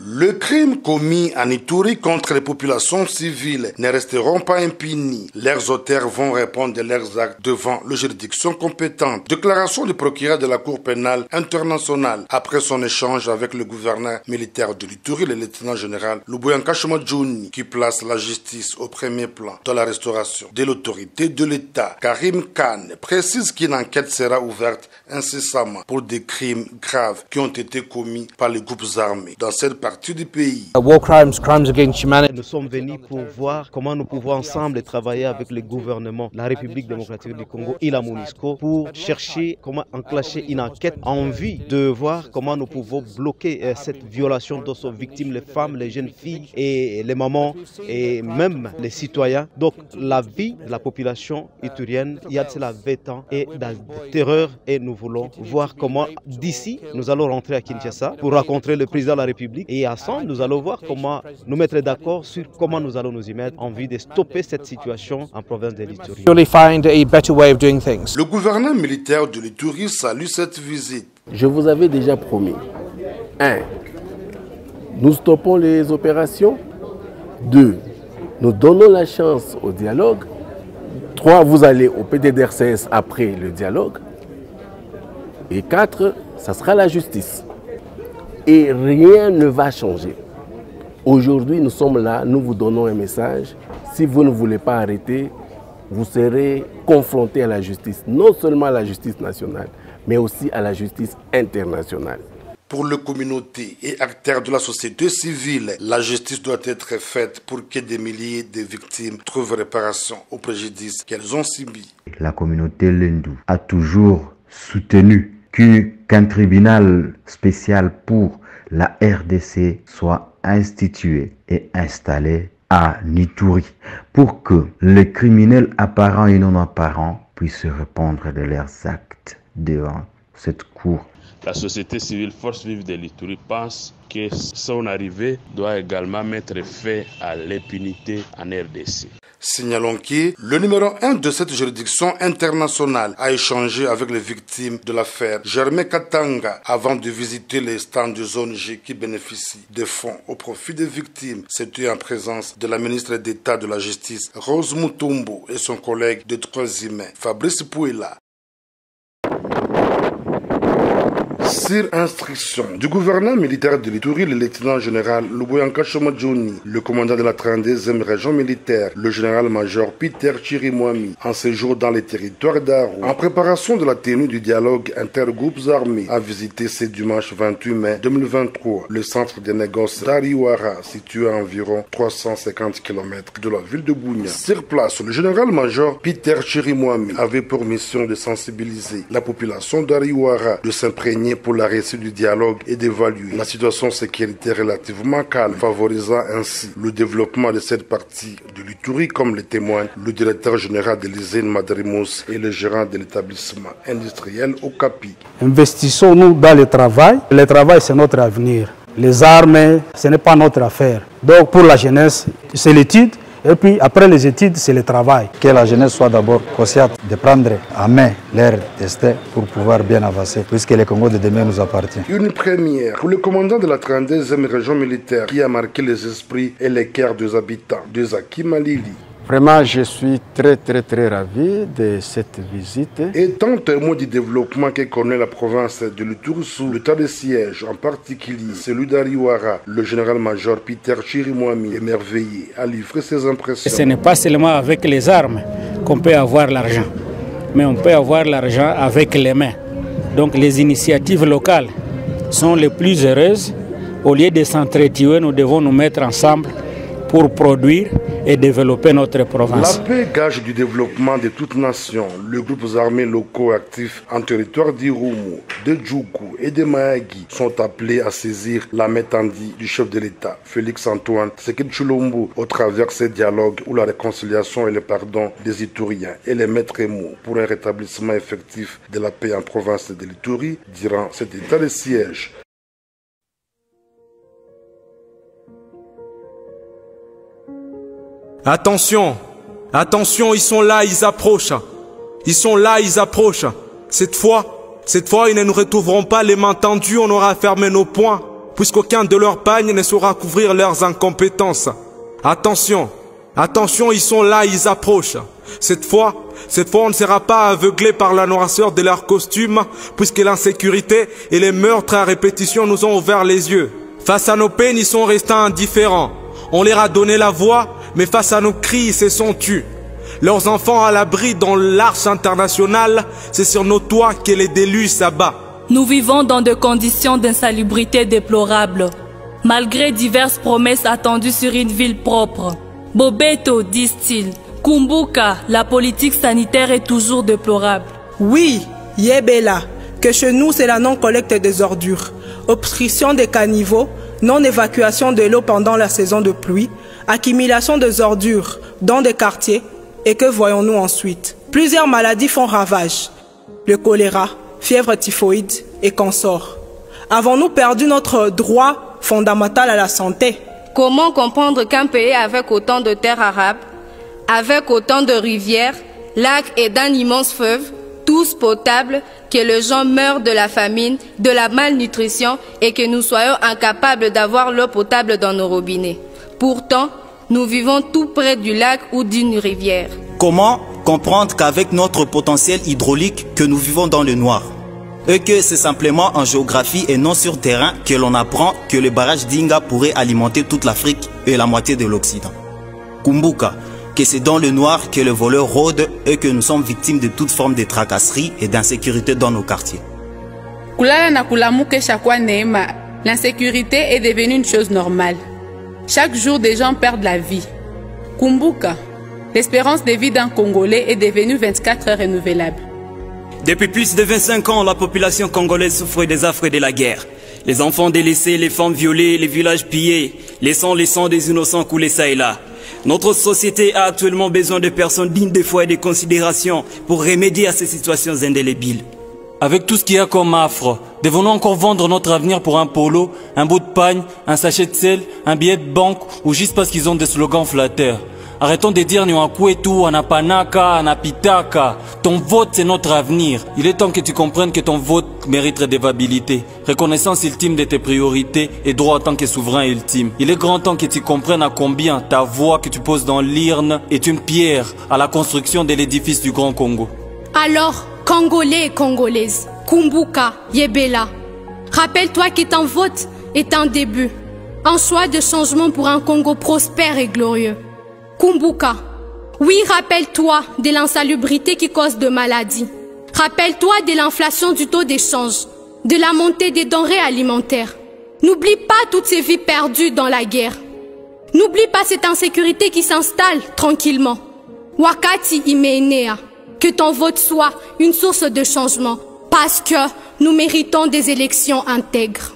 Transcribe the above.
Le crime commis en Ituri contre les populations civiles ne resteront pas impunis. Leurs auteurs vont répondre de leurs actes devant les juridictions compétentes. Déclaration du procureur de la Cour pénale internationale après son échange avec le gouverneur militaire de l'Ituri, le lieutenant-général Luboyanka Shomadjouni, qui place la justice au premier plan dans la restauration de l'autorité de l'État. Karim Khan précise qu'une enquête sera ouverte incessamment pour des crimes graves qui ont été commis par les groupes armés dans cette partie du pays. War crimes, crimes against humanity. Nous sommes venus pour voir comment nous pouvons ensemble travailler avec le gouvernement, la République démocratique du Congo et la MONUSCO pour chercher comment enclencher une enquête en vue de voir comment nous pouvons bloquer cette violation dont sont victimes les femmes, les jeunes filles et les mamans et même les citoyens. Donc la vie de la population iturienne, il y a de cela 20 ans et dans la terreur et nous voulons voir comment d'ici nous allons rentrer à Kinshasa pour rencontrer le président de la République et ensemble nous allons voir comment nous mettre d'accord sur comment nous allons nous y mettre en vue de stopper cette situation en province de l'Ituri. Le gouverneur militaire de l'Ituri salue cette visite. Je vous avais déjà promis 1. Nous stoppons les opérations. 2. Nous donnons la chance au dialogue. 3. Vous allez au PDDRCS après le dialogue. Et 4. Ça sera la justice. Et rien ne va changer. Aujourd'hui, nous sommes là, nous vous donnons un message. Si vous ne voulez pas arrêter, vous serez confrontés à la justice. Non seulement à la justice nationale, mais aussi à la justice internationale. Pour les communautés et acteurs de la société civile, la justice doit être faite pour que des milliers de victimes trouvent réparation aux préjudices qu'elles ont subis. La communauté Lendu a toujours soutenu qu'un tribunal spécial pour la RDC soit institué et installé à Ituri pour que les criminels apparents et non apparents puissent répondre de leurs actes devant cette cour. La société civile Force Vive de l'Ituri pense que son arrivée doit également mettre fin à l'impunité en RDC. Signalons que le numéro 1 de cette juridiction internationale a échangé avec les victimes de l'affaire Germain Katanga avant de visiter les stands de zone G qui bénéficient de fonds au profit des victimes. C'était en présence de la ministre d'État de la Justice Rose Mutombo et son collègue de droits humains Fabrice Pouela. Sur instruction du gouverneur militaire de l'Ituri, le lieutenant-général Luboyanka Shomadjouni, le commandant de la 32e région militaire, le général-major Peter Chirimwami, en séjour dans les territoires d'Aru, en préparation de la tenue du dialogue intergroupes armés, a visité ce dimanche 28 mai 2023 le centre de négoce d'Ariwara, situé à environ 350 km de la ville de Bunia. Sur place, le général-major Peter Chirimwami avait pour mission de sensibiliser la population d'Ariwara, de s'imprégner pour la réussite du dialogue et d'évaluer la situation sécuritaire relativement calme, favorisant ainsi le développement de cette partie de l'Ituri, comme le témoigne le directeur général de l'ISEN Madrimous et le gérant de l'établissement industriel Okapi. Investissons-nous dans le travail. Le travail, c'est notre avenir. Les armes, ce n'est pas notre affaire. Donc pour la jeunesse, c'est l'étude. Et puis après les études, c'est le travail. Que la jeunesse soit d'abord consciente de prendre en main leur destin pour pouvoir bien avancer, puisque le Congo de demain nous appartient. Une première pour le commandant de la 32e région militaire qui a marqué les esprits et les cœurs des habitants de Zaki Malili. Vraiment, je suis très ravi de cette visite. Étant témoin du développement que connaît la province de l'Ituri sous l'état de siège, en particulier celui d'Ariwara, le général-major Peter Chirimwami, émerveillé, a livré ses impressions. Ce n'est pas seulement avec les armes qu'on peut avoir l'argent, mais on peut avoir l'argent avec les mains. Donc les initiatives locales sont les plus heureuses. Au lieu de s'entretuer, nous devons nous mettre ensemble pour produire et développer notre province. La paix, gage du développement de toute nation. Les groupes armés locaux actifs en territoire d'Irumu, de Djoukou et de Mahagi sont appelés à saisir la main tendue du chef de l'État, Félix Antoine Tshisekedi Tshilombo, au travers de ces dialogues où la réconciliation et le pardon des Ituriens et les maîtres mots pour un rétablissement effectif de la paix en province de l'Ituri durant cet état de siège. Attention, attention, ils sont là, ils approchent. Ils sont là, ils approchent. Cette fois, ils ne nous retrouveront pas les mains tendues, on aura fermé nos poings. puisqu'aucun de leurs pagnes ne saura couvrir leurs incompétences. Attention, attention, ils sont là, ils approchent. Cette fois, on ne sera pas aveuglé par la noirceur de leurs costumes, puisque l'insécurité et les meurtres à répétition nous ont ouvert les yeux. Face à nos peines, ils sont restés indifférents. On leur a donné la voix, mais face à nos cris, ils se sont tus. Leurs enfants à l'abri dans l'arche internationale, c'est sur nos toits que les déluges s'abattent. Nous vivons dans des conditions d'insalubrité déplorables, malgré diverses promesses attendues sur une ville propre. Bobeto, disent-ils. Kumbuka, la politique sanitaire est toujours déplorable. Oui, Yebela, que chez nous c'est la non-collecte des ordures, obstruction des caniveaux, non-évacuation de l'eau pendant la saison de pluie, accumulation des ordures dans des quartiers, et que voyons-nous ensuite? Plusieurs maladies font ravage, le choléra, fièvre typhoïde et consorts. Avons-nous perdu notre droit fondamental à la santé? Comment comprendre qu'un pays avec autant de terres arables, avec autant de rivières, lacs et d'un immense fleuve, tous potables, que les gens meurent de la famine, de la malnutrition et que nous soyons incapables d'avoir l'eau potable dans nos robinets? Pourtant, nous vivons tout près du lac ou d'une rivière. Comment comprendre qu'avec notre potentiel hydraulique que nous vivons dans le noir et que c'est simplement en géographie et non sur terrain que l'on apprend que le barrage d'Inga pourrait alimenter toute l'Afrique et la moitié de l'Occident? Kumbuka, que c'est dans le noir que les voleurs rôdent et que nous sommes victimes de toute forme de tracasserie et d'insécurité dans nos quartiers. L'insécurité est devenue une chose normale. Chaque jour, des gens perdent la vie. Kumbuka, l'espérance de vie d'un Congolais est devenue 24 heures renouvelable. Depuis plus de 25 ans, la population congolaise souffre des affres de la guerre. Les enfants délaissés, les femmes violées, les villages pillés, laissant les sangs des innocents couler ça et là. Notre société a actuellement besoin de personnes dignes de foi et de considération pour remédier à ces situations indélébiles. Avec tout ce qu'il y a comme affre, devons-nous encore vendre notre avenir pour un polo, un bout de pagne, un sachet de sel, un billet de banque ou juste parce qu'ils ont des slogans flatteurs? Arrêtons de dire Nyakwetu, Anapanaka, Anapitaka. Ton vote, c'est notre avenir. Il est temps que tu comprennes que ton vote mérite redevabilité, reconnaissance ultime de tes priorités et droit en tant que souverain ultime. Il est grand temps que tu comprennes à combien ta voix que tu poses dans l'Irne est une pierre à la construction de l'édifice du Grand Congo. Alors, Congolais et Congolaises, Kumbuka, Yebela, rappelle-toi que ton vote est un début, un choix de changement pour un Congo prospère et glorieux. Kumbuka, oui, rappelle-toi de l'insalubrité qui cause de maladies. Rappelle-toi de l'inflation du taux d'échange, de la montée des denrées alimentaires. N'oublie pas toutes ces vies perdues dans la guerre. N'oublie pas cette insécurité qui s'installe tranquillement. Wakati imeenea, que ton vote soit une source de changement, parce que nous méritons des élections intègres.